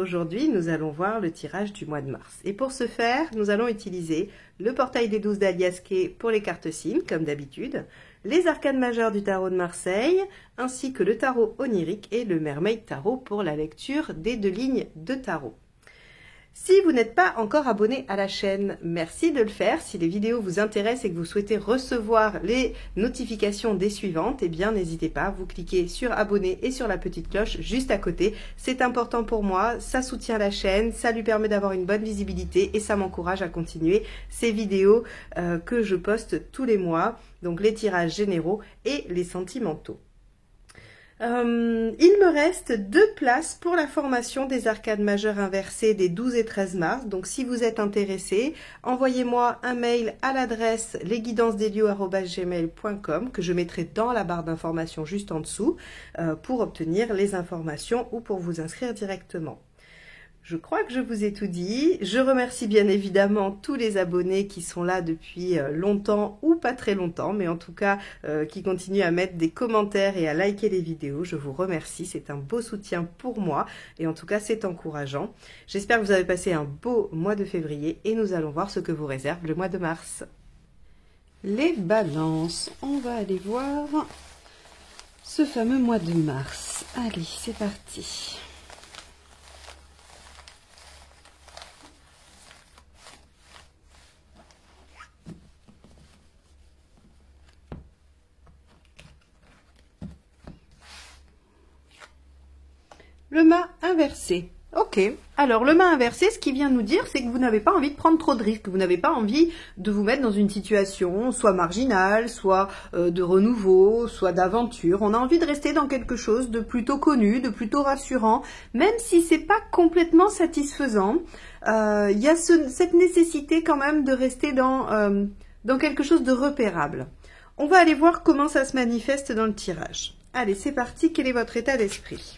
aujourd'hui, nous allons voir le tirage du mois de mars. Et pour ce faire, nous allons utiliser le portail des 12 d'Aliasqué pour les cartes signes, comme d'habitude, les arcanes majeures du tarot de Marseille, ainsi que le tarot onirique et le Mermaid Tarot pour la lecture des 2 lignes de tarot. Si vous n'êtes pas encore abonné à la chaîne, merci de le faire. Si les vidéos vous intéressent et que vous souhaitez recevoir les notifications des suivantes, eh bien n'hésitez pas, vous cliquez sur abonner et sur la petite cloche juste à côté. C'est important pour moi, ça soutient la chaîne, ça lui permet d'avoir une bonne visibilité et ça m'encourage à continuer ces vidéos que je poste tous les mois, donc les tirages généraux et les sentimentaux. Il me reste 2 places pour la formation des arcades majeures inversées des 12 et 13 mars. Donc si vous êtes intéressé, envoyez-moi un mail à l'adresse lesguidancesdelio@gmail.com que je mettrai dans la barre d'informations juste en dessous pour obtenir les informations ou pour vous inscrire directement. Je crois que je vous ai tout dit. Je remercie bien évidemment tous les abonnés qui sont là depuis longtemps ou pas très longtemps, mais en tout cas qui continuent à mettre des commentaires et à liker les vidéos. Je vous remercie, c'est un beau soutien pour moi et en tout cas c'est encourageant. J'espère que vous avez passé un beau mois de février et nous allons voir ce que vous réserve le mois de mars. Les balances, on va aller voir ce fameux mois de mars. Allez, c'est parti. Le mât inversé. Ok, alors le mât inversé, ce qui vient nous dire, c'est que vous n'avez pas envie de prendre trop de risques, vous n'avez pas envie de vous mettre dans une situation soit marginale, soit de renouveau, soit d'aventure. On a envie de rester dans quelque chose de plutôt connu, de plutôt rassurant, même si c'est pas complètement satisfaisant. Il y a cette nécessité quand même de rester dans quelque chose de repérable. On va aller voir comment ça se manifeste dans le tirage. Allez, c'est parti, quel est votre état d'esprit ?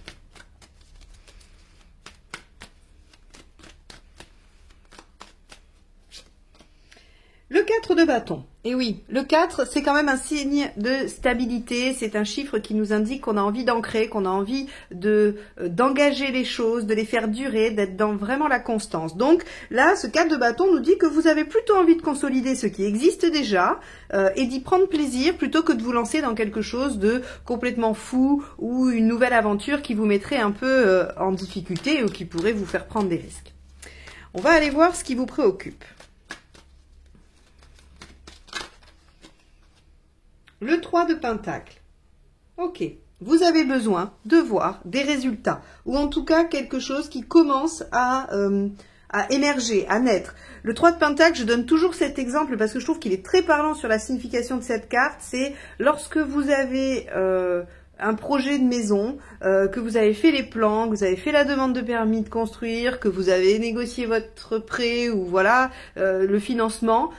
Le 4 de bâton. Et oui, le 4, c'est quand même un signe de stabilité, c'est un chiffre qui nous indique qu'on a envie d'ancrer, qu'on a envie d'engager les choses, de les faire durer, d'être dans vraiment la constance. Donc là, ce 4 de bâton nous dit que vous avez plutôt envie de consolider ce qui existe déjà et d'y prendre plaisir plutôt que de vous lancer dans quelque chose de complètement fou ou une nouvelle aventure qui vous mettrait un peu en difficulté ou qui pourrait vous faire prendre des risques. On va aller voir ce qui vous préoccupe. Le 3 de Pentacle. Ok, vous avez besoin de voir des résultats, ou en tout cas quelque chose qui commence à émerger, à naître. Le 3 de Pentacle, je donne toujours cet exemple parce que je trouve qu'il est très parlant sur la signification de cette carte. C'est lorsque vous avez un projet de maison, que vous avez fait les plans, que vous avez fait la demande de permis de construire, que vous avez négocié votre prêt ou voilà le financement,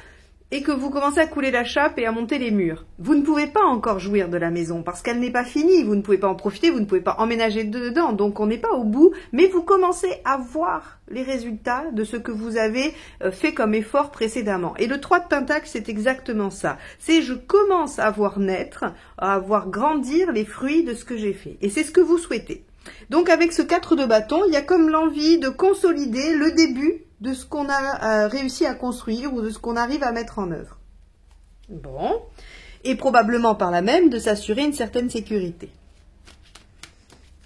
et que vous commencez à couler la chape et à monter les murs. Vous ne pouvez pas encore jouir de la maison parce qu'elle n'est pas finie, vous ne pouvez pas en profiter, vous ne pouvez pas emménager dedans, donc on n'est pas au bout, mais vous commencez à voir les résultats de ce que vous avez fait comme effort précédemment. Et le 3 de Pentacle, c'est exactement ça. C'est je commence à voir naître, à voir grandir les fruits de ce que j'ai fait. Et c'est ce que vous souhaitez. Donc avec ce 4 de bâton, il y a comme l'envie de consolider le début de ce qu'on a réussi à construire ou de ce qu'on arrive à mettre en œuvre. Bon, et probablement par là même de s'assurer une certaine sécurité.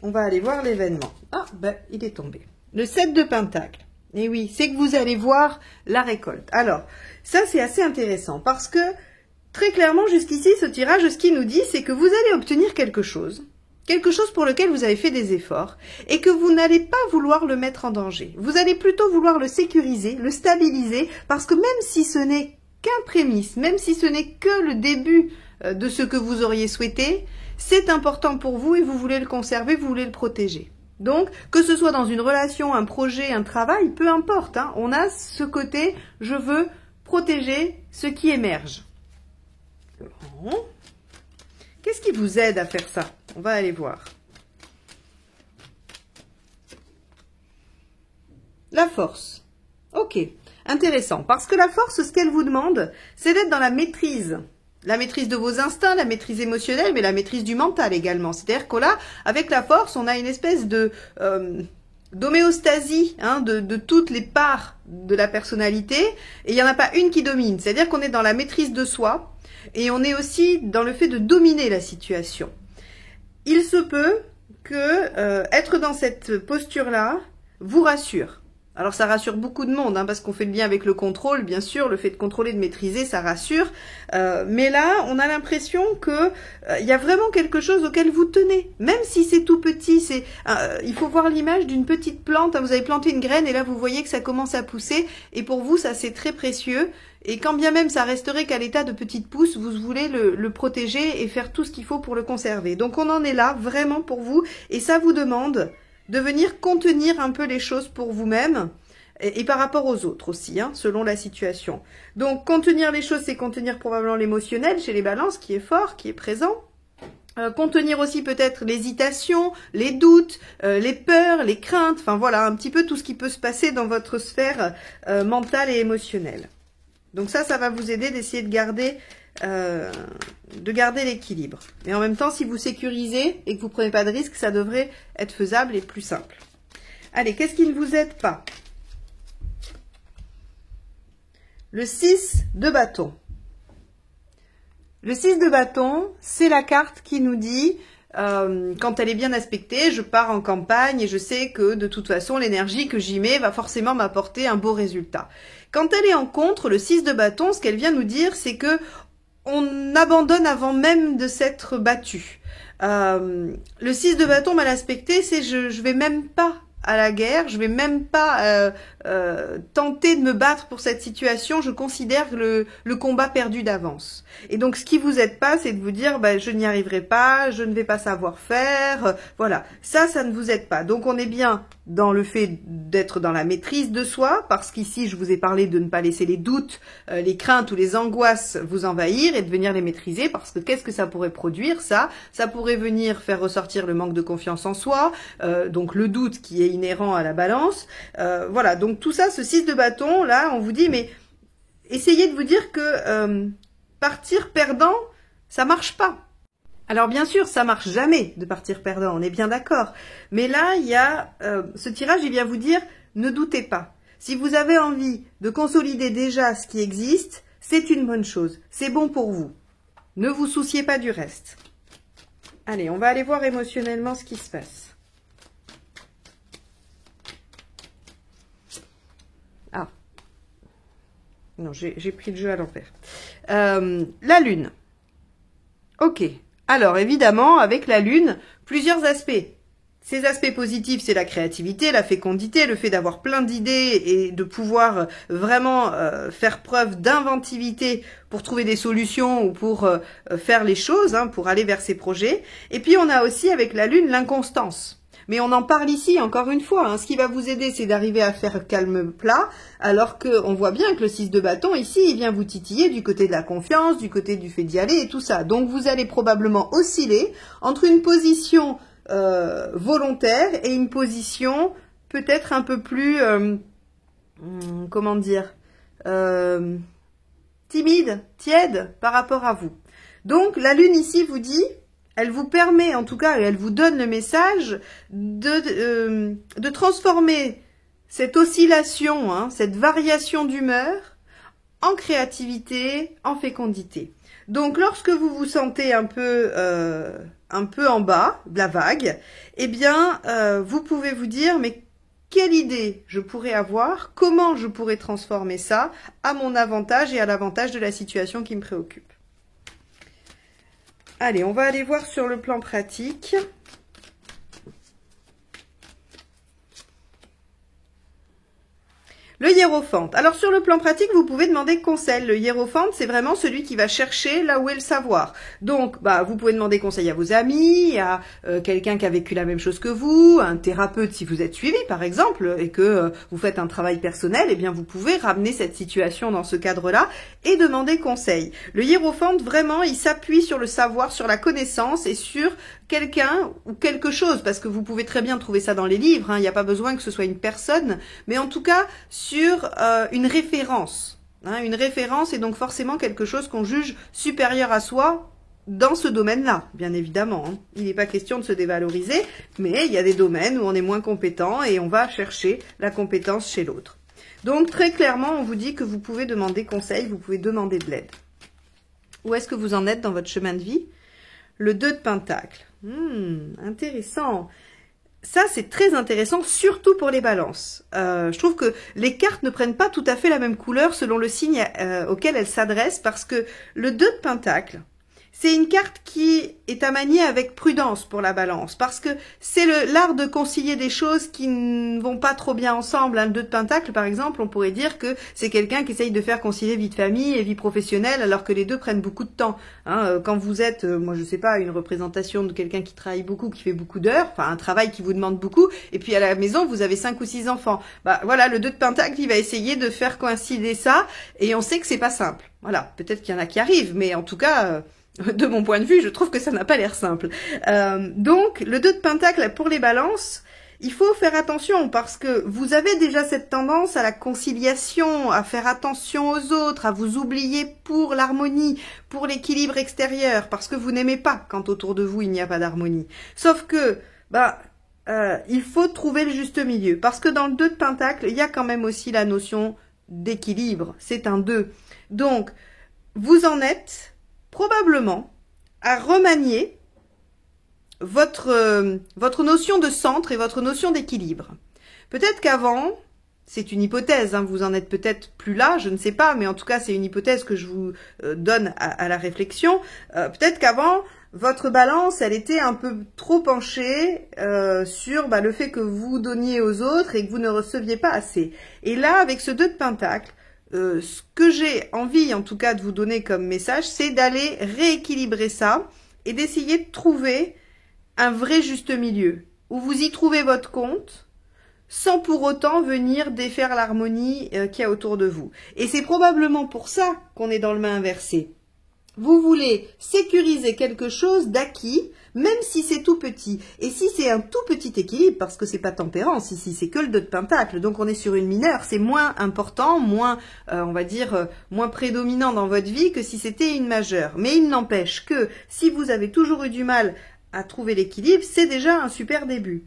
On va aller voir l'événement. Ah, ben, il est tombé. Le 7 de Pentacle. Et oui, c'est que vous allez voir la récolte. Alors, ça c'est assez intéressant parce que, très clairement, jusqu'ici, ce tirage, ce qu'il nous dit, c'est que vous allez obtenir quelque chose pour lequel vous avez fait des efforts et que vous n'allez pas vouloir le mettre en danger. Vous allez plutôt vouloir le sécuriser, le stabiliser, parce que même si ce n'est qu'un prémisse, même si ce n'est que le début de ce que vous auriez souhaité, c'est important pour vous et vous voulez le conserver, vous voulez le protéger. Donc, que ce soit dans une relation, un projet, un travail, peu importe, hein, on a ce côté, je veux protéger ce qui émerge. Qu'est-ce qui vous aide à faire ça? On va aller voir. La force. Ok, intéressant. Parce que la force, ce qu'elle vous demande, c'est d'être dans la maîtrise. La maîtrise de vos instincts, la maîtrise émotionnelle, mais la maîtrise du mental également. C'est-à-dire que là, avec la force, on a une espèce de d'homéostasie de toutes les parts de la personnalité, et il n'y en a pas une qui domine. C'est-à-dire qu'on est dans la maîtrise de soi, et on est aussi dans le fait de dominer la situation. Il se peut que être dans cette posture-là vous rassure. Alors ça rassure beaucoup de monde, parce qu'on fait le lien avec le contrôle, bien sûr, le fait de contrôler, de maîtriser, ça rassure. Mais là, on a l'impression que il y a vraiment quelque chose auquel vous tenez, même si c'est tout petit. Il faut voir l'image d'une petite plante. Vous avez planté une graine et là vous voyez que ça commence à pousser. Et pour vous, ça c'est très précieux. Et quand bien même ça resterait qu'à l'état de petite pousse, vous voulez le protéger et faire tout ce qu'il faut pour le conserver. Donc on en est là vraiment pour vous, et ça vous demande de venir contenir un peu les choses pour vous-même et par rapport aux autres aussi, selon la situation. Donc, contenir les choses, c'est contenir probablement l'émotionnel chez les balances, qui est fort, qui est présent. Contenir aussi peut-être l'hésitation, les doutes, les peurs, les craintes, enfin voilà, un petit peu tout ce qui peut se passer dans votre sphère mentale et émotionnelle. Donc ça va vous aider d'essayer de garder l'équilibre. Et en même temps, si vous sécurisez et que vous prenez pas de risque, ça devrait être faisable et plus simple. Allez, qu'est-ce qui ne vous aide pas? Le 6 de bâton. Le 6 de bâton, c'est la carte qui nous dit, quand elle est bien aspectée, je pars en campagne et je sais que de toute façon, l'énergie que j'y mets va forcément m'apporter un beau résultat. Quand elle est en contre, le 6 de bâton, ce qu'elle vient nous dire, c'est que on abandonne avant même de s'être battu. Le 6 de bâton mal aspecté, c'est je vais même pas à la guerre, je vais même pas tenter de me battre pour cette situation, je considère le combat perdu d'avance. Et donc ce qui vous aide pas, c'est de vous dire je n'y arriverai pas, je ne vais pas savoir faire, voilà, ça ne vous aide pas. Donc on est bien dans le fait d'être dans la maîtrise de soi, parce qu'ici je vous ai parlé de ne pas laisser les doutes, les craintes ou les angoisses vous envahir et de venir les maîtriser, parce que qu'est-ce que ça pourrait produire ça pourrait venir faire ressortir le manque de confiance en soi, donc le doute qui est inhérent à la balance, voilà, donc tout ça, ce 6 de bâton, là, on vous dit, mais essayez de vous dire que partir perdant, ça marche pas. Alors bien sûr, ça marche jamais de partir perdant, on est bien d'accord. Mais là, il y a ce tirage, il vient vous dire, ne doutez pas. Si vous avez envie de consolider déjà ce qui existe, c'est une bonne chose, c'est bon pour vous. Ne vous souciez pas du reste. Allez, on va aller voir émotionnellement ce qui se passe. Ah, non, j'ai pris le jeu à l'envers. La lune. Ok. Alors, évidemment, avec la lune, plusieurs aspects. Ces aspects positifs, c'est la créativité, la fécondité, le fait d'avoir plein d'idées et de pouvoir vraiment faire preuve d'inventivité pour trouver des solutions ou pour faire les choses, pour aller vers ses projets. Et puis, on a aussi avec la lune l'inconstance. Mais on en parle ici, encore une fois. Ce qui va vous aider, c'est d'arriver à faire calme plat, alors qu'on voit bien que le 6 de bâton, ici, il vient vous titiller du côté de la confiance, du côté du fait d'y aller et tout ça. Donc, vous allez probablement osciller entre une position volontaire et une position peut-être un peu plus, comment dire, timide, tiède par rapport à vous. Donc, la lune ici vous dit... Elle vous permet, en tout cas, et elle vous donne le message de transformer cette oscillation, cette variation d'humeur en créativité, en fécondité. Donc, lorsque vous vous sentez un peu en bas de la vague, eh bien, vous pouvez vous dire, mais quelle idée je pourrais avoir, comment je pourrais transformer ça à mon avantage et à l'avantage de la situation qui me préoccupe. Allez, on va aller voir sur le plan pratique. Le hiérophante. Alors, sur le plan pratique, vous pouvez demander conseil. Le hiérophante, c'est vraiment celui qui va chercher là où est le savoir. Donc, vous pouvez demander conseil à vos amis, à quelqu'un qui a vécu la même chose que vous, un thérapeute si vous êtes suivi, par exemple, et que vous faites un travail personnel, eh bien, vous pouvez ramener cette situation dans ce cadre-là et demander conseil. Le hiérophante, vraiment, il s'appuie sur le savoir, sur la connaissance et sur quelqu'un ou quelque chose, parce que vous pouvez très bien trouver ça dans les livres, il n'y a pas besoin que ce soit une personne, mais en tout cas sur une référence. Une référence est donc forcément quelque chose qu'on juge supérieur à soi dans ce domaine-là, bien évidemment. Hein. Il n'est pas question de se dévaloriser, mais il y a des domaines où on est moins compétent et on va chercher la compétence chez l'autre. Donc, très clairement, on vous dit que vous pouvez demander conseil, vous pouvez demander de l'aide. Où est-ce que vous en êtes dans votre chemin de vie? Le 2 de Pentacle. Intéressant. Ça, c'est très intéressant, surtout pour les balances. Je trouve que les cartes ne prennent pas tout à fait la même couleur selon le signe auquel elles s'adressent, parce que le 2 de Pentacle, c'est une carte qui est à manier avec prudence pour la balance, parce que c'est l'art de concilier des choses qui ne vont pas trop bien ensemble. Le 2 de Pentacle, par exemple, on pourrait dire que c'est quelqu'un qui essaye de faire concilier vie de famille et vie professionnelle, alors que les deux prennent beaucoup de temps. Hein, quand vous êtes, moi je sais pas, une représentation de quelqu'un qui travaille beaucoup, qui fait beaucoup d'heures, enfin un travail qui vous demande beaucoup, et puis à la maison, vous avez 5 ou 6 enfants. Bah voilà, le 2 de Pentacle, il va essayer de faire coïncider ça, et on sait que c'est pas simple. Voilà, peut-être qu'il y en a qui arrivent, mais en tout cas... de mon point de vue, je trouve que ça n'a pas l'air simple. Donc, le 2 de Pentacle, pour les balances, il faut faire attention parce que vous avez déjà cette tendance à la conciliation, à faire attention aux autres, à vous oublier pour l'harmonie, pour l'équilibre extérieur, parce que vous n'aimez pas quand autour de vous il n'y a pas d'harmonie. Sauf que, il faut trouver le juste milieu, parce que dans le 2 de Pentacle, il y a quand même aussi la notion d'équilibre. C'est un 2. Donc, vous en êtes... probablement à remanier votre notion de centre et votre notion d'équilibre. Peut-être qu'avant, c'est une hypothèse, hein, vous en êtes peut-être plus là, je ne sais pas, mais en tout cas c'est une hypothèse que je vous donne à la réflexion. Peut-être qu'avant, votre balance, elle était un peu trop penchée sur le fait que vous donniez aux autres et que vous ne receviez pas assez. Et là, avec ce 2 de Pentacle, ce que j'ai envie en tout cas de vous donner comme message, c'est d'aller rééquilibrer ça et d'essayer de trouver un vrai juste milieu où vous y trouvez votre compte sans pour autant venir défaire l'harmonie qu'il y a autour de vous. Et c'est probablement pour ça qu'on est dans le main inversé. Vous voulez sécuriser quelque chose d'acquis, même si c'est tout petit. Et si c'est un tout petit équilibre, parce que c'est pas tempérance, ici c'est que le 2 de Pentacle, donc on est sur une mineure, c'est moins important, moins, on va dire, moins prédominant dans votre vie que si c'était une majeure. Mais il n'empêche que si vous avez toujours eu du mal à trouver l'équilibre, c'est déjà un super début.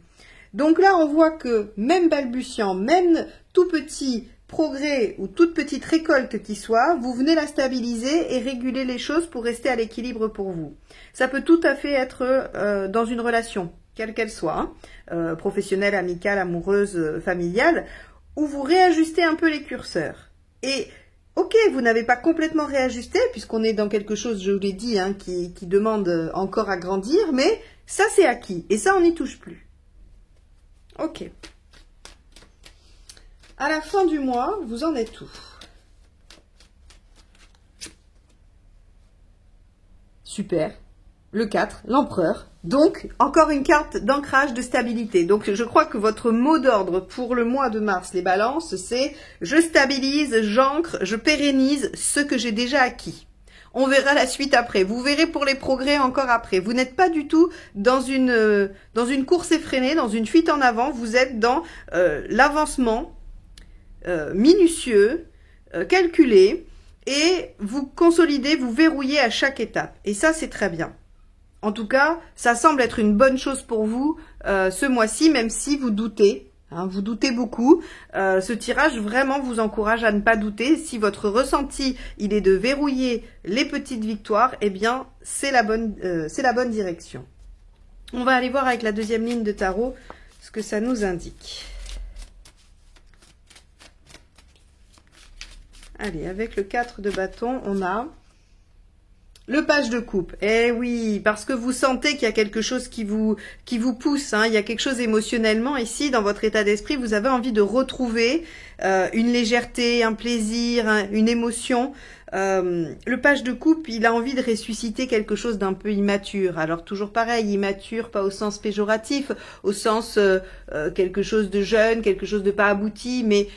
Donc là, on voit que même balbutiant, même tout petit progrès ou toute petite récolte qui soit, vous venez la stabiliser et réguler les choses pour rester à l'équilibre pour vous. Ça peut tout à fait être dans une relation, quelle qu'elle soit, hein, professionnelle, amicale, amoureuse, familiale, où vous réajustez un peu les curseurs. Et ok, vous n'avez pas complètement réajusté, puisqu'on est dans quelque chose, je vous l'ai dit, hein, qui demande encore à grandir, mais ça c'est acquis, et ça on n'y touche plus. Ok. À la fin du mois, vous en êtes où? Super. Le 4, l'empereur. Donc, encore une carte d'ancrage, de stabilité. Donc, je crois que votre mot d'ordre pour le mois de mars, les balances, c'est « je stabilise, j'ancre, je pérennise ce que j'ai déjà acquis ». On verra la suite après. Vous verrez pour les progrès encore après. Vous n'êtes pas du tout dans une course effrénée, dans une fuite en avant. Vous êtes dans l'avancement minutieux, calculé, et vous consolidez, vous verrouillez à chaque étape. Et ça, c'est très bien. En tout cas, ça semble être une bonne chose pour vous ce mois-ci, même si vous doutez. Hein, vous doutez beaucoup. Ce tirage vraiment vous encourage à ne pas douter. Si votre ressenti, il est de verrouiller les petites victoires, eh bien, c'est la bonne direction. On va aller voir avec la deuxième ligne de tarot ce que ça nous indique. Allez, avec le 4 de bâton, on a le page de coupe. Eh oui, parce que vous sentez qu'il y a quelque chose qui vous pousse, hein, il y a quelque chose émotionnellement ici, dans votre état d'esprit, vous avez envie de retrouver une légèreté, un plaisir, une émotion. Le page de coupe, il a envie de ressusciter quelque chose d'un peu immature. Alors toujours pareil, immature, pas au sens péjoratif, au sens quelque chose de jeune, quelque chose de pas abouti, mais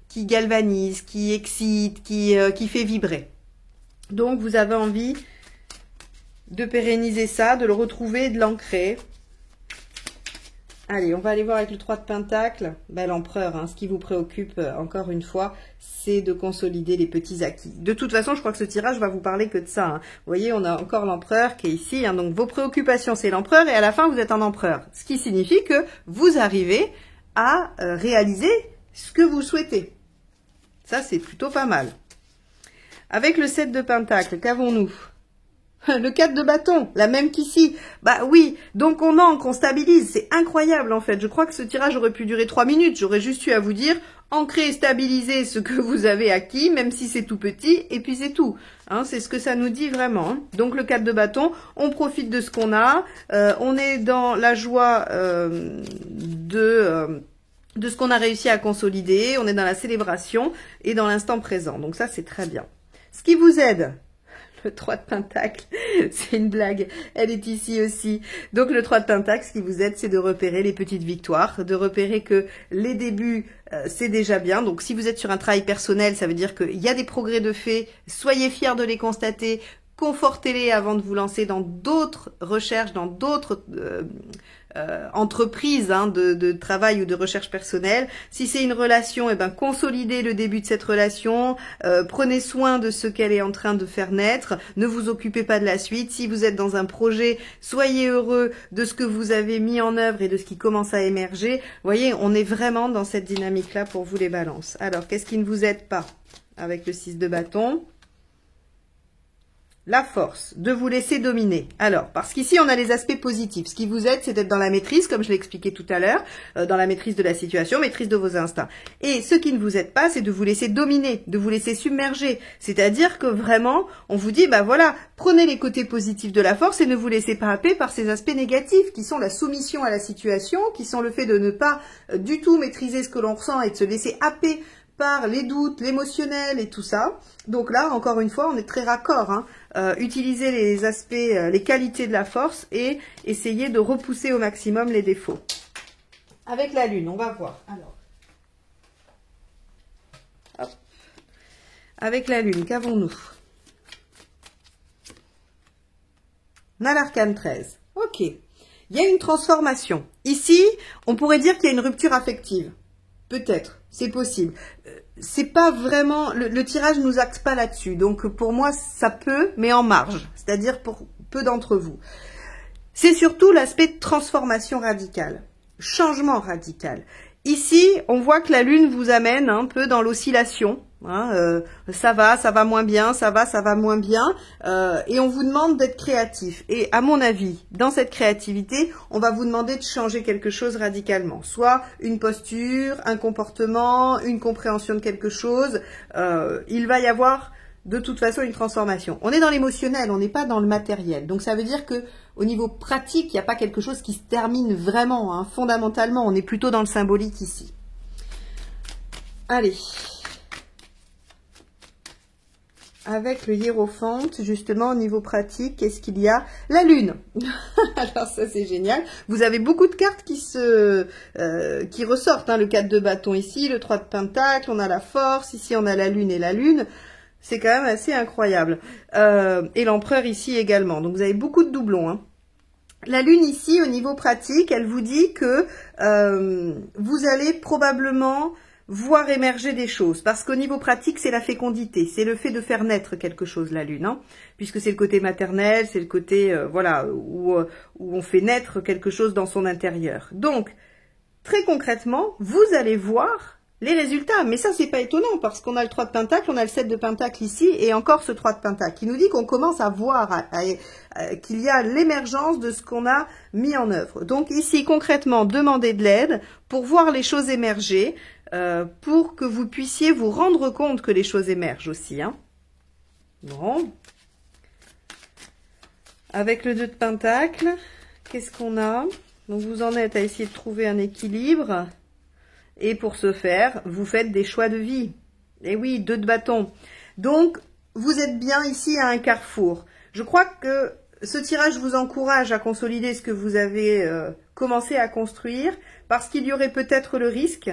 qui galvanise, qui excite, qui fait vibrer. Donc, vous avez envie de pérenniser ça, de le retrouver, de l'ancrer. Allez, on va aller voir avec le 3 de Pentacle. Ben, l'empereur, hein, ce qui vous préoccupe, encore une fois, c'est de consolider les petits acquis. De toute façon, je crois que ce tirage va vous parler que de ça. Hein. Vous voyez, on a encore l'empereur qui est ici. Hein, donc, vos préoccupations, c'est l'empereur. Et à la fin, vous êtes un empereur. Ce qui signifie que vous arrivez à réaliser ce que vous souhaitez. Ça, c'est plutôt pas mal. Avec le 7 de Pentacle, qu'avons-nous ? Le 4 de bâton, la même qu'ici. Bah oui, donc on ancre, on stabilise. C'est incroyable en fait. Je crois que ce tirage aurait pu durer 3 minutes. J'aurais juste eu à vous dire, ancrer et stabiliser ce que vous avez acquis, même si c'est tout petit, et puis c'est tout. Hein, c'est ce que ça nous dit vraiment. Donc le 4 de bâton, on profite de ce qu'on a. On est dans la joie de ce qu'on a réussi à consolider. On est dans la célébration et dans l'instant présent. Donc ça, c'est très bien. Ce qui vous aide... Le 3 de Pentacle, c'est une blague, elle est ici aussi. Donc le 3 de Pentacle, ce qui vous aide, c'est de repérer les petites victoires, de repérer que les débuts, c'est déjà bien. Donc si vous êtes sur un travail personnel, ça veut dire qu'il y a des progrès de fait, soyez fiers de les constater, confortez-les avant de vous lancer dans d'autres recherches, dans d'autres entreprises hein, de travail ou de recherche personnelle. Si c'est une relation, eh ben, consolidez le début de cette relation, prenez soin de ce qu'elle est en train de faire naître, ne vous occupez pas de la suite. Si vous êtes dans un projet, soyez heureux de ce que vous avez mis en œuvre et de ce qui commence à émerger. Vous voyez, on est vraiment dans cette dynamique-là pour vous les balances. Alors, qu'est-ce qui ne vous aide pas avec le 6 de bâton ? La force, de vous laisser dominer. Alors, parce qu'ici, on a les aspects positifs. Ce qui vous aide, c'est d'être dans la maîtrise, comme je l'ai expliqué tout à l'heure, dans la maîtrise de la situation, maîtrise de vos instincts. Et ce qui ne vous aide pas, c'est de vous laisser dominer, de vous laisser submerger. C'est-à-dire que vraiment, on vous dit, bah voilà, prenez les côtés positifs de la force et ne vous laissez pas happer par ces aspects négatifs, qui sont la soumission à la situation, qui sont le fait de ne pas du tout maîtriser ce que l'on ressent et de se laisser happer par les doutes, l'émotionnel et tout ça. Donc là, encore une fois, on est très raccord. Hein. Utilisez les aspects, les qualités de la force et essayez de repousser au maximum les défauts. Avec la lune, on va voir. Alors, hop. Avec la lune, qu'avons-nous? On a l'arcane 13. Ok. Il y a une transformation. Ici, on pourrait dire qu'il y a une rupture affective. Peut-être, c'est possible. C'est pas vraiment, le tirage ne nous axe pas là-dessus. Donc pour moi, ça peut, mais en marge. C'est-à-dire pour peu d'entre vous. C'est surtout l'aspect de transformation radicale, changement radical. Ici, on voit que la lune vous amène un peu dans l'oscillation. Hein, ça va moins bien, ça va moins bien. Et on vous demande d'être créatif. Et à mon avis, dans cette créativité, on va vous demander de changer quelque chose radicalement. Soit une posture, un comportement, une compréhension de quelque chose. Il va y avoir de toute façon une transformation. On est dans l'émotionnel, on n'est pas dans le matériel. Donc ça veut dire que au niveau pratique, il n'y a pas quelque chose qui se termine vraiment, hein, fondamentalement. On est plutôt dans le symbolique ici. Allez. Avec le hiérophante, justement, au niveau pratique, qu'est-ce qu'il y a? La lune. Alors ça, c'est génial. Vous avez beaucoup de cartes qui ressortent. Hein. Le 4 de bâton ici, le 3 de pentacle, on a la force. Ici, on a la lune et la lune. C'est quand même assez incroyable. Et l'empereur ici également. Donc, vous avez beaucoup de doublons. Hein. La lune ici, au niveau pratique, elle vous dit que vous allez probablement voir émerger des choses. Parce qu'au niveau pratique, c'est la fécondité. C'est le fait de faire naître quelque chose, la lune. Hein, puisque c'est le côté maternel, c'est le côté voilà où on fait naître quelque chose dans son intérieur. Donc, très concrètement, vous allez voir les résultats, mais ça c'est pas étonnant parce qu'on a le 3 de pentacle, on a le 7 de pentacle ici et encore ce 3 de pentacle qui nous dit qu'on commence à voir qu'il y a l'émergence de ce qu'on a mis en œuvre. Donc ici concrètement, demandez de l'aide pour voir les choses émerger, pour que vous puissiez vous rendre compte que les choses émergent aussi. Hein. Bon. Avec le 2 de pentacle, qu'est-ce qu'on a? Donc vous en êtes à essayer de trouver un équilibre. Et pour ce faire, vous faites des choix de vie. Et oui, 2 de bâton. Donc, vous êtes bien ici à un carrefour. Je crois que ce tirage vous encourage à consolider ce que vous avez commencé à construire, parce qu'il y aurait peut-être le risque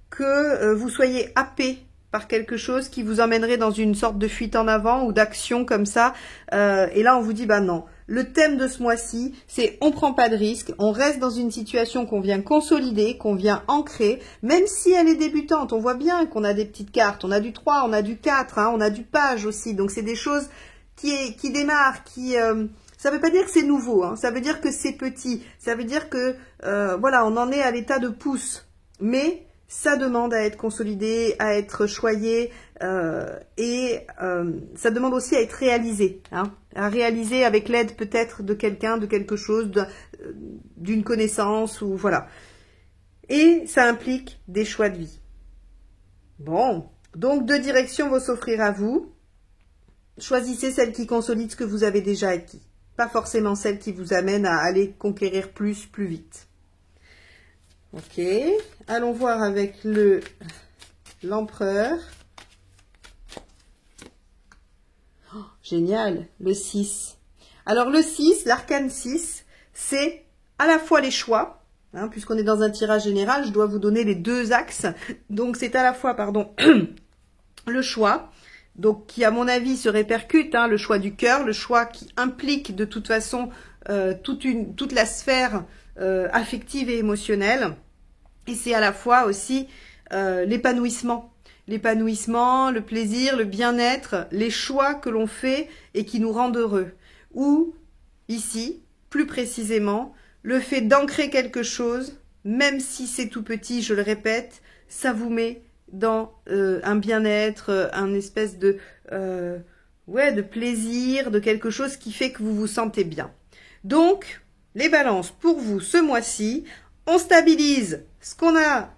que vous soyez happé par quelque chose qui vous emmènerait dans une sorte de fuite en avant ou d'action comme ça. Et là, on vous dit, bah non, le thème de ce mois-ci, c'est on prend pas de risque, on reste dans une situation qu'on vient consolider, qu'on vient ancrer, même si elle est débutante. On voit bien qu'on a des petites cartes, on a du 3, on a du 4, hein, on a du page aussi. Donc c'est des choses qui démarrent, ça veut pas dire que c'est nouveau, hein, ça veut dire que c'est petit, ça veut dire que voilà, on en est à l'état de pouce. Mais ça demande à être consolidé, à être choyé et ça demande aussi à être réalisé, hein, à réaliser avec l'aide peut-être de quelqu'un, de quelque chose, d'une connaissance ou voilà. Et ça implique des choix de vie. Bon, donc 2 directions vont s'offrir à vous. Choisissez celle qui consolide ce que vous avez déjà acquis, pas forcément celle qui vous amène à aller conquérir plus vite. Ok, allons voir avec l'empereur. Oh, génial, le 6. Alors le 6, l'arcane 6, c'est à la fois les choix, hein, puisqu'on est dans un tirage général, je dois vous donner les 2 axes. Donc c'est à la fois, pardon, le choix, donc qui à mon avis se répercute, hein, le choix du cœur, le choix qui implique de toute façon toute la sphère affective et émotionnelle. Et c'est à la fois aussi l'épanouissement, le plaisir, le bien-être, les choix que l'on fait et qui nous rendent heureux. Ou, ici, plus précisément, le fait d'ancrer quelque chose, même si c'est tout petit, je le répète, ça vous met dans un bien-être, un espèce de plaisir, de quelque chose qui fait que vous vous sentez bien. Donc, les balances pour vous ce mois-ci, on stabilise ce qu'on a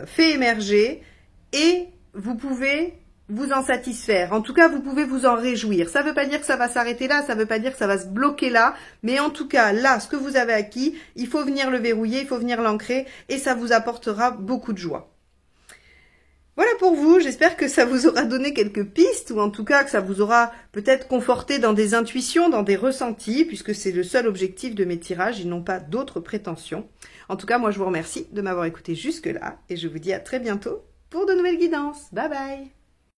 fait émerger et vous pouvez vous en satisfaire. En tout cas, vous pouvez vous en réjouir. Ça ne veut pas dire que ça va s'arrêter là, ça ne veut pas dire que ça va se bloquer là, mais en tout cas, là, ce que vous avez acquis, il faut venir le verrouiller, il faut venir l'ancrer et ça vous apportera beaucoup de joie. Voilà pour vous, j'espère que ça vous aura donné quelques pistes ou en tout cas que ça vous aura peut-être conforté dans des intuitions, dans des ressentis, puisque c'est le seul objectif de mes tirages, ils n'ont pas d'autres prétentions. En tout cas, moi je vous remercie de m'avoir écouté jusque-là et je vous dis à très bientôt pour de nouvelles guidances. Bye bye!